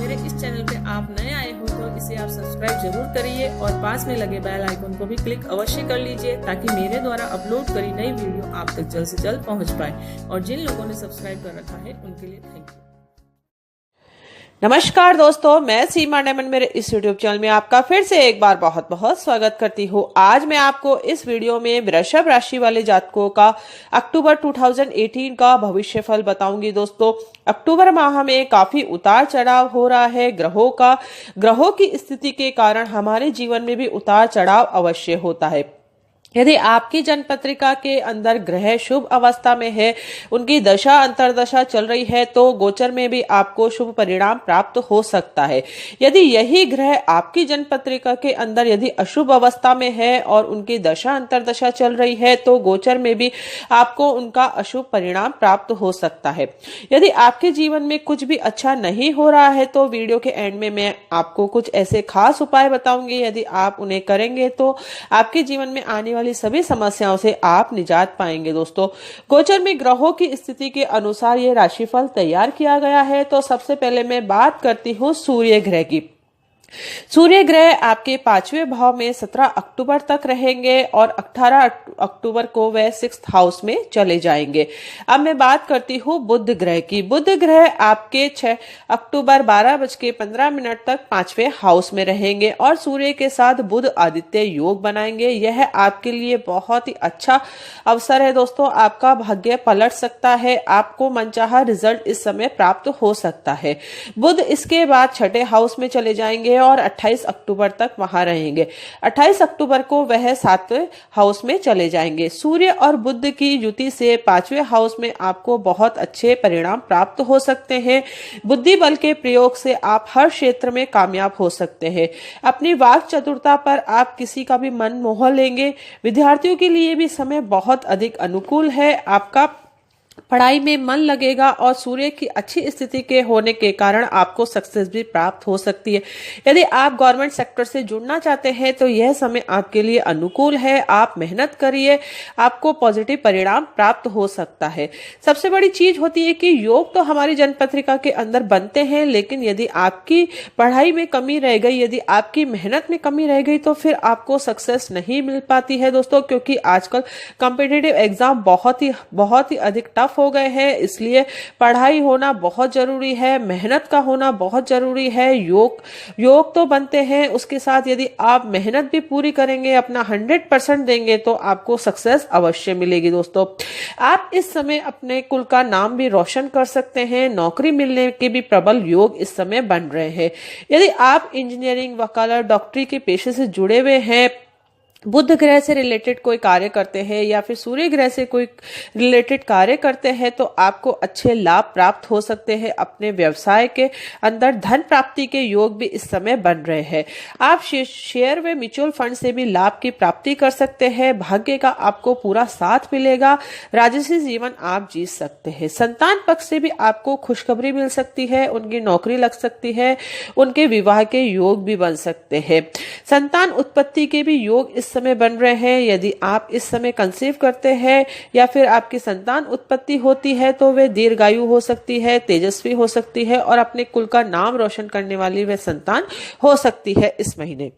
मेरे इस चैनल पे आप नए आए हो तो इसे आप सब्सक्राइब जरूर करिए और पास में लगे बेल आइकन को भी क्लिक अवश्य कर लीजिए ताकि मेरे द्वारा अपलोड करी नई वीडियो आप तक जल्द से जल्द पहुंच पाए। और जिन लोगों ने सब्सक्राइब कर रखा है उनके लिए थैंक यू। नमस्कार दोस्तों, मैं सीमा डायमंड मेरे इस यूट्यूब चैनल में आपका फिर से एक बार बहुत बहुत स्वागत करती हूँ। आज मैं आपको इस वीडियो में वृषभ राशि वाले जातकों का अक्टूबर 2018 का भविष्य फल बताऊंगी। दोस्तों, अक्टूबर माह में काफी उतार चढ़ाव हो रहा है। ग्रहों की स्थिति के कारण हमारे जीवन में भी उतार चढ़ाव अवश्य होता है। यदि आपकी जन्म पत्रिका के अंदर ग्रह शुभ अवस्था में है, उनकी दशा अंतरदशा चल रही है, तो गोचर में भी आपको शुभ परिणाम प्राप्त हो सकता है। यदि यही ग्रह आपकी जन्म पत्रिका के अंदर यदि अशुभ अवस्था में है और उनकी दशा अंतरदशा चल रही है, तो गोचर में भी आपको उनका अशुभ परिणाम प्राप्त हो सकता है। यदि आपके जीवन में कुछ भी अच्छा नहीं हो रहा है तो वीडियो के एंड में मैं आपको कुछ ऐसे खास उपाय बताऊंगी। यदि आप उन्हें करेंगे तो आपके जीवन में आने वाली सभी समस्याओं से आप निजात पाएंगे। दोस्तों, गोचर में ग्रहों की स्थिति के अनुसार ये राशिफल तैयार किया गया है। तो सबसे पहले मैं बात करती हूँ सूर्य ग्रह की। सूर्य ग्रह आपके 5वें भाव में 17 अक्टूबर तक रहेंगे और 18 अक्टूबर को वह 6th हाउस में चले जाएंगे। अब मैं बात करती हूँ बुध ग्रह की। बुध ग्रह आपके 6 अक्टूबर 12:15 तक 5वें हाउस में रहेंगे और सूर्य के साथ बुध आदित्य योग बनाएंगे। यह आपके लिए बहुत ही अच्छा अवसर है। दोस्तों, आपका भाग्य पलट सकता है। आपको मनचाहा रिजल्ट इस समय प्राप्त हो सकता है। बुध इसके बाद 6ठे हाउस में चले जाएंगे और 28 अक्टूबर तक वहां रहेंगे। 28 अक्टूबर को वह 7वें हाउस में चले जाएंगे। सूर्य और बुध की युति से 5वें हाउस में आपको बहुत अच्छे परिणाम प्राप्त हो सकते हैं। बुद्धि बल के प्रयोग से आप हर क्षेत्र में कामयाब हो सकते हैं। अपनी वाक चतुरता पर आप किसी का भी मन मोह लेंगे। विद्यार्थियों के लिए भी समय बहुत अधिक अनुकूल है। आपका पढ़ाई में मन लगेगा और सूर्य की अच्छी स्थिति के होने के कारण आपको सक्सेस भी प्राप्त हो सकती है। यदि आप गवर्नमेंट सेक्टर से जुड़ना चाहते हैं तो यह समय आपके लिए अनुकूल है। आप मेहनत करिए, आपको पॉजिटिव परिणाम प्राप्त हो सकता है। सबसे बड़ी चीज होती है कि योग तो हमारी जन्म पत्रिका के अंदर बनते हैं, लेकिन यदि आपकी पढ़ाई में कमी रह गई, यदि आपकी मेहनत में कमी रह गई तो फिर आपको सक्सेस नहीं मिल पाती है। दोस्तों, क्योंकि आजकल कॉम्पिटिटिव एग्जाम बहुत ही अधिक टफ हो गए हैं, इसलिए पढ़ाई होना बहुत जरूरी है, मेहनत का होना बहुत जरूरी है। योग तो बनते हैं, उसके साथ यदि आप मेहनत भी पूरी करेंगे, अपना 100% देंगे तो आपको सक्सेस अवश्य मिलेगी। दोस्तों, आप इस समय अपने कुल का नाम भी रोशन कर सकते हैं। नौकरी मिलने के भी प्रबल योग इस समय बन रहे हैं। यदि आप इंजीनियरिंग, वकालत, डॉक्टरी के पेशे से जुड़े हुए हैं, बुध ग्रह से रिलेटेड कोई कार्य करते हैं या फिर सूर्य ग्रह से कोई रिलेटेड कार्य करते हैं, तो आपको अच्छे लाभ प्राप्त हो सकते हैं। अपने व्यवसाय के अंदर धन प्राप्ति के योग भी इस समय बन रहे हैं। आप शेयर व म्यूचुअल फंड से भी लाभ की प्राप्ति कर सकते हैं। भाग्य का आपको पूरा साथ मिलेगा। राजसी जीवन आप जी सकते हैं। संतान पक्ष से भी आपको खुशखबरी मिल सकती है। उनकी नौकरी लग सकती है। उनके विवाह के योग भी बन सकते हैं। संतान उत्पत्ति के भी योग इस समय बन रहे हैं। यदि आप इस समय कंसीव करते हैं या फिर आपकी संतान उत्पत्ति होती है तो वे दीर्घायु हो सकती है, तेजस्वी हो सकती है और अपने कुल का नाम रोशन करने वाली वे संतान हो सकती है इस महीने।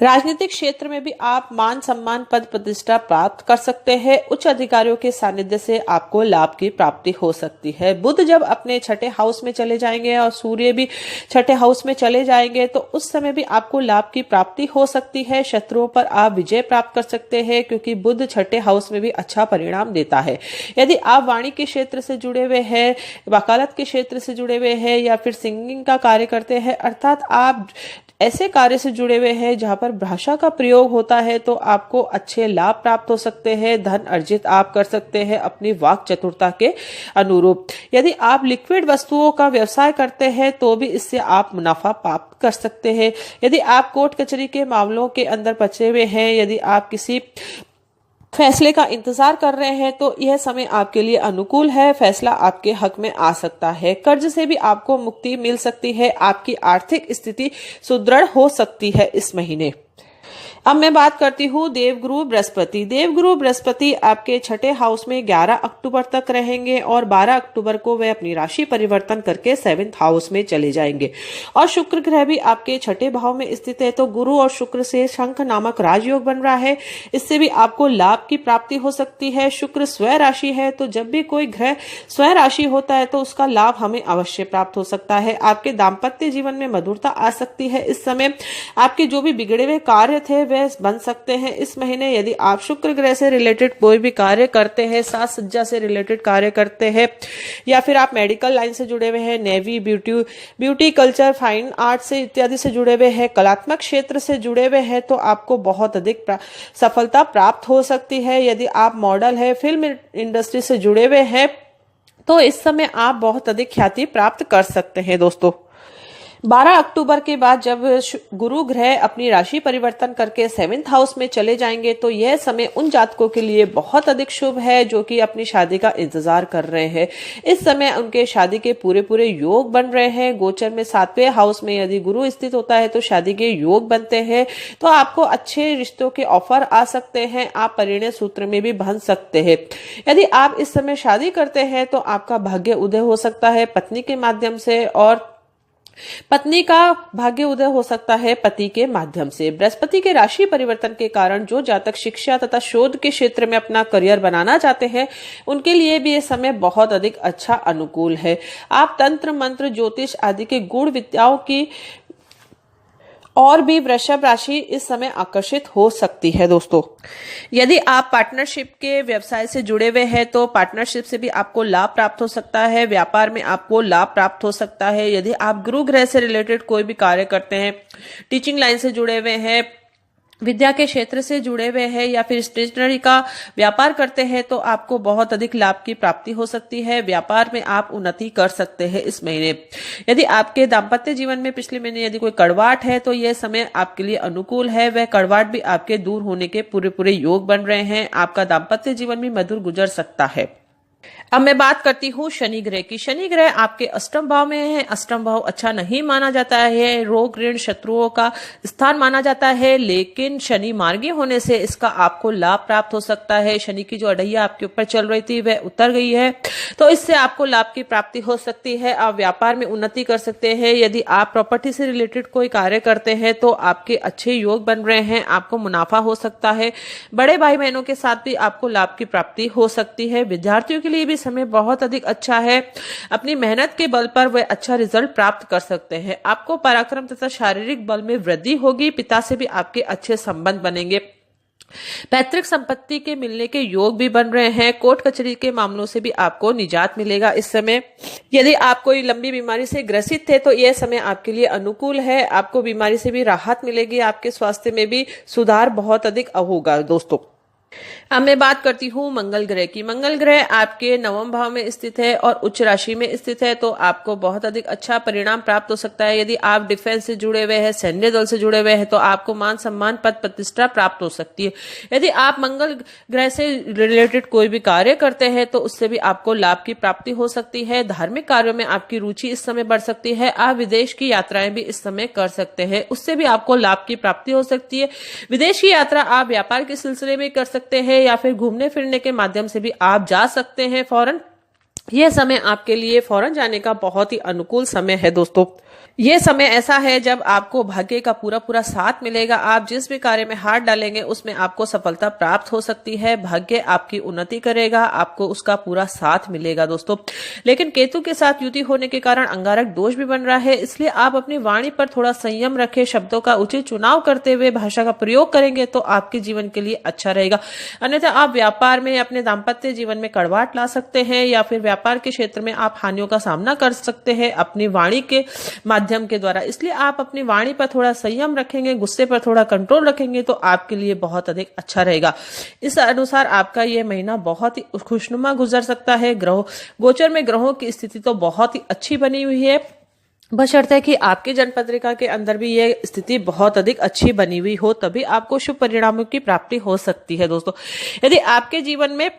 राजनीतिक क्षेत्र में भी आप मान सम्मान, पद प्रतिष्ठा प्राप्त कर सकते हैं। उच्च अधिकारियों के सानिध्य से आपको लाभ की प्राप्ति हो सकती है। बुध जब अपने 6ठे हाउस में चले जाएंगे और सूर्य भी 6ठे हाउस में चले जाएंगे तो उस समय भी आपको लाभ की प्राप्ति हो सकती है। शत्रुओं पर आप विजय प्राप्त कर सकते हैं, क्योंकि बुध 6ठे हाउस में भी अच्छा परिणाम देता है। यदि आप वाणी के क्षेत्र से जुड़े हुए हैं, वकालत के क्षेत्र से जुड़े हुए हैं या फिर सिंगिंग का कार्य करते हैं, अर्थात आप ऐसे कार्य से जुड़े हुए हैं जहां पर भाषा का प्रयोग होता है, तो आपको अच्छे लाभ प्राप्त हो सकते हैं। धन अर्जित आप कर सकते हैं अपनी वाक चतुरता के अनुरूप। यदि आप लिक्विड वस्तुओं का व्यवसाय करते हैं तो भी इससे आप मुनाफा प्राप्त कर सकते हैं। यदि आप कोर्ट कचहरी के मामलों के अंदर फंसे हुए हैं, यदि आप किसी फैसले का इंतजार कर रहे हैं तो यह समय आपके लिए अनुकूल है। फैसला आपके हक में आ सकता है। कर्ज से भी आपको मुक्ति मिल सकती है। आपकी आर्थिक स्थिति सुदृढ़ हो सकती है इस महीने। अब मैं बात करती हूँ देवगुरु बृहस्पति। देवगुरु बृहस्पति आपके छठे हाउस में 11 अक्टूबर तक रहेंगे और 12 अक्टूबर को वे अपनी राशि परिवर्तन करके 7th हाउस में चले जाएंगे। और शुक्र ग्रह भी आपके छठे भाव में स्थित है, तो गुरु और शुक्र से शंख नामक राजयोग बन रहा है। इससे भी आपको लाभ की प्राप्ति हो सकती है। शुक्र स्वयं राशि है, तो जब भी कोई ग्रह स्वयं राशि होता है तो उसका लाभ हमें अवश्य प्राप्त हो सकता है। आपके दाम्पत्य जीवन में मधुरता आ सकती है। इस समय आपके जो भी बिगड़े हुए कार्य थे वे बन सकते हैं। इस महीने यदि आप शुक्र ग्रह से रिलेटेड कोई भी कार्य करते हैं, साज सज्जा से रिलेटेड कार्य करते हैं, या फिर आप मेडिकल लाइन से जुड़े हुए हैं, navy, beauty culture, fine art से इत्यादि से जुड़े हुए हैं, कलात्मक क्षेत्र से जुड़े हुए हैं, तो आपको बहुत अधिक सफलता प्राप्त हो सकती है। यदि आप मॉडल है, फिल्म इंडस्ट्री से जुड़े हुए हैं, तो इस समय आप बहुत अधिक ख्याति प्राप्त कर सकते हैं दोस्तों। 12 अक्टूबर के बाद जब गुरु ग्रह अपनी राशि परिवर्तन करके 7th हाउस में चले जाएंगे, तो यह समय उन जातकों के लिए बहुत अधिक शुभ है जो कि अपनी शादी का इंतजार कर रहे हैं। इस समय उनके शादी के पूरे योग बन रहे हैं। गोचर में 7वें हाउस में यदि गुरु स्थित होता है तो शादी के योग बनते हैं, तो आपको अच्छे रिश्तों के ऑफर आ सकते हैं। आप परिणय सूत्र में भी बंध सकते हैं। यदि आप इस समय शादी करते हैं तो आपका भाग्य उदय हो सकता है पत्नी के माध्यम से, और पत्नी का भाग्य उदय हो सकता है पति के माध्यम से। बृहस्पति के राशि परिवर्तन के कारण जो जातक शिक्षा तथा शोध के क्षेत्र में अपना करियर बनाना चाहते हैं, उनके लिए भी ये समय बहुत अधिक अच्छा अनुकूल है। आप तंत्र मंत्र, ज्योतिष आदि के गूढ़ विद्याओं की और भी वृषभ राशि इस समय आकर्षित हो सकती है दोस्तों। यदि आप पार्टनरशिप के व्यवसाय से जुड़े हुए हैं तो पार्टनरशिप से भी आपको लाभ प्राप्त हो सकता है। व्यापार में आपको लाभ प्राप्त हो सकता है। यदि आप गुरु ग्रह से रिलेटेड कोई भी कार्य करते हैं, टीचिंग लाइन से जुड़े हुए हैं, विद्या के क्षेत्र से जुड़े हुए हैं, या फिर स्टेशनरी का व्यापार करते हैं, तो आपको बहुत अधिक लाभ की प्राप्ति हो सकती है। व्यापार में आप उन्नति कर सकते हैं इस महीने। यदि आपके दाम्पत्य जीवन में पिछले महीने यदि कोई कड़वाहट है तो यह समय आपके लिए अनुकूल है। वह कड़वाहट भी आपके दूर होने के पूरे योग बन रहे हैं। आपका दाम्पत्य जीवन भी मधुर गुजर सकता है। अब मैं बात करती हूँ शनि ग्रह की। शनि ग्रह आपके अष्टम भाव में है। अष्टम भाव अच्छा नहीं माना जाता है, रोग ऋण शत्रुओं का स्थान माना जाता है, लेकिन शनि मार्गी होने से इसका आपको लाभ प्राप्त हो सकता है। शनि की जो अढ़ैया आपके ऊपर चल रही थी वह उतर गई है, तो इससे आपको लाभ की प्राप्ति हो सकती है। आप व्यापार में उन्नति कर सकते हैं। यदि आप प्रॉपर्टी से रिलेटेड कोई कार्य करते हैं तो आपके अच्छे योग बन रहे हैं, आपको मुनाफा हो सकता है। बड़े भाई बहनों के साथ भी आपको लाभ की प्राप्ति हो सकती है। विद्यार्थियों के लिए भी समय बहुत अधिक अच्छा है। अपनी मेहनत के बल पर वे अच्छा रिजल्ट प्राप्त कर सकते हैं। आपको पराक्रम तथा शारीरिक बल में वृद्धि होगी। पिता से भी आपके अच्छे संबंध बनेंगे। पैतृक संपत्ति के मिलने के योग भी बन रहे हैं। कोर्ट कचहरी के मामलों से भी आपको निजात मिलेगा इस समय। यदि आप कोई लंबी बीमारी से ग्रसित थे तो यह समय आपके लिए अनुकूल है। आपको बीमारी से भी राहत मिलेगी। आपके स्वास्थ्य में भी सुधार बहुत अधिक होगा दोस्तों। अब मैं बात करती हूँ मंगल ग्रह की। मंगल ग्रह आपके 9वें भाव में स्थित है और उच्च राशि में स्थित है, तो आपको बहुत अधिक अच्छा परिणाम प्राप्त हो सकता है। यदि आप डिफेंस से जुड़े हुए हैं, सैन्य दल से जुड़े हुए हैं, तो आपको मान सम्मान, पद प्रतिष्ठा प्राप्त हो सकती है। यदि आप मंगल ग्रह से रिलेटेड कोई भी कार्य करते हैं तो उससे भी आपको लाभ की प्राप्ति हो सकती है। धार्मिक कार्यों में आपकी रुचि इस समय बढ़ सकती है। आप विदेश की यात्राएं भी इस समय कर सकते हैं, उससे भी आपको लाभ की प्राप्ति हो सकती है। विदेश की यात्रा आप व्यापार के सिलसिले में कर सकते हैं या फिर घूमने फिरने के माध्यम से भी आप जा सकते हैं फॉरेन। यह समय आपके लिए फॉरेन जाने का बहुत ही अनुकूल समय है दोस्तों। ये समय ऐसा है जब आपको भाग्य का पूरा साथ मिलेगा। आप जिस भी कार्य में हाथ डालेंगे उसमें आपको सफलता प्राप्त हो सकती है। भाग्य आपकी उन्नति करेगा, आपको उसका पूरा साथ मिलेगा दोस्तों। लेकिन केतु के साथ युति होने के कारण अंगारक दोष भी बन रहा है, इसलिए आप अपनी वाणी पर थोड़ा संयम रखें। शब्दों का उचित चुनाव करते हुए भाषा का प्रयोग करेंगे तो आपके जीवन के लिए अच्छा रहेगा। अन्यथा आप व्यापार में, अपने दाम्पत्य जीवन में कड़वाहट ला सकते हैं या फिर व्यापार के क्षेत्र में आप हानियों का सामना कर सकते हैं अपनी वाणी के माध्यम के द्वारा। इसलिए आप अपनी वाणी पर थोड़ा संयम रखेंगे, गुस्से पर थोड़ा कंट्रोल रखेंगे तो आपके लिए बहुत अधिक अच्छा रहेगा। इस अनुसार आपका यह महीना बहुत ही खुशनुमा गुजर सकता है। गोचर में ग्रहों की स्थिति तो बहुत ही अच्छी बनी हुई है, बशर्ते कि आपकी जन्मपत्रिका के अंदर भी यह स्थिति बहुत अधिक अच्छी बनी हुई हो, तभी आपको शुभ परिणामों की प्राप्ति हो सकती है दोस्तों। यदि आपके जीवन में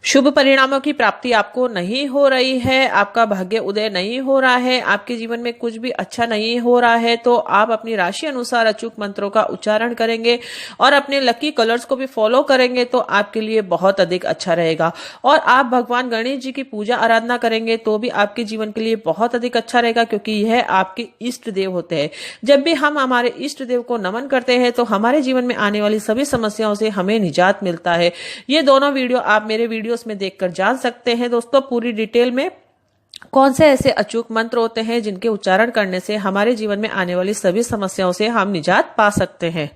शुभ परिणामों की प्राप्ति आपको नहीं हो रही है, आपका भाग्य उदय नहीं हो रहा है, आपके जीवन में कुछ भी अच्छा नहीं हो रहा है, तो आप अपनी राशि अनुसार अचूक मंत्रों का उच्चारण करेंगे और अपने लकी कलर्स को भी फॉलो करेंगे तो आपके लिए बहुत अधिक अच्छा रहेगा। और आप भगवान गणेश जी की पूजा आराधना करेंगे तो भी आपके जीवन के लिए बहुत अधिक अच्छा रहेगा, क्योंकि यह आपके इष्ट देव होते हैं। जब भी हम हमारे इष्ट देव को नमन करते हैं तो हमारे जीवन में आने वाली सभी समस्याओं से हमें निजात मिलता है। ये दोनों वीडियो आप मेरे वीडियोस में देखकर जान सकते हैं दोस्तों, पूरी डिटेल में कौन से ऐसे अचूक मंत्र होते हैं जिनके उच्चारण करने से हमारे जीवन में आने वाली सभी समस्याओं से हम निजात पा सकते हैं।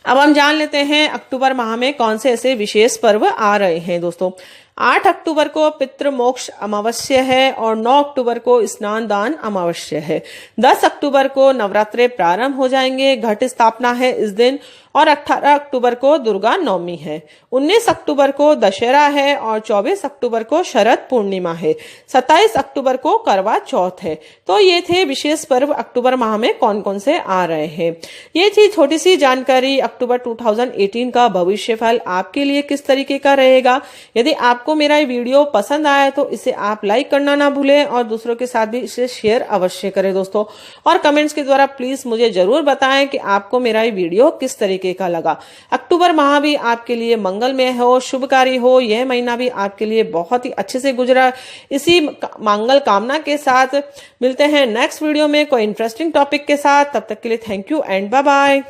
अब हम जान लेते हैं अक्टूबर माह में कौन से ऐसे विशेष पर्व आ रहे हैं दोस्तों। 8 अक्टूबर को पितृ मोक्ष अमावस्या है और 9 अक्टूबर को स्नान दान अमावस्या है। 10 अक्टूबर को नवरात्रे प्रारंभ हो जाएंगे, घट स्थापना है इस दिन, और 18 अक्टूबर को दुर्गा नवमी है। 19 अक्टूबर को दशहरा है और 24 अक्टूबर को शरद पूर्णिमा है। 27 अक्टूबर को करवा चौथ है। तो ये थे विशेष पर्व अक्टूबर माह में कौन कौन से आ रहे हैं। ये थी छोटी सी जानकारी अक्टूबर 2018 का भविष्य फल आपके लिए किस तरीके का रहेगा। यदि आपको मेरा ये वीडियो पसंद आया तो इसे आप लाइक करना ना भूलें और दूसरों के साथ भी इसे शेयर अवश्य करें दोस्तों। और कमेंट्स के द्वारा प्लीज मुझे जरूर बताएं कि आपको मेरा ये वीडियो किस तरीके का लगा। अक्टूबर माह भी आपके लिए मंगलमय हो, शुभकारी हो, यह महीना भी आपके लिए बहुत ही अच्छे से गुजरा। इसी मंगल कामना के साथ मिलते हैं नेक्स्ट वीडियो में कोई इंटरेस्टिंग टॉपिक के साथ। तब तक के लिए thank you and bye bye.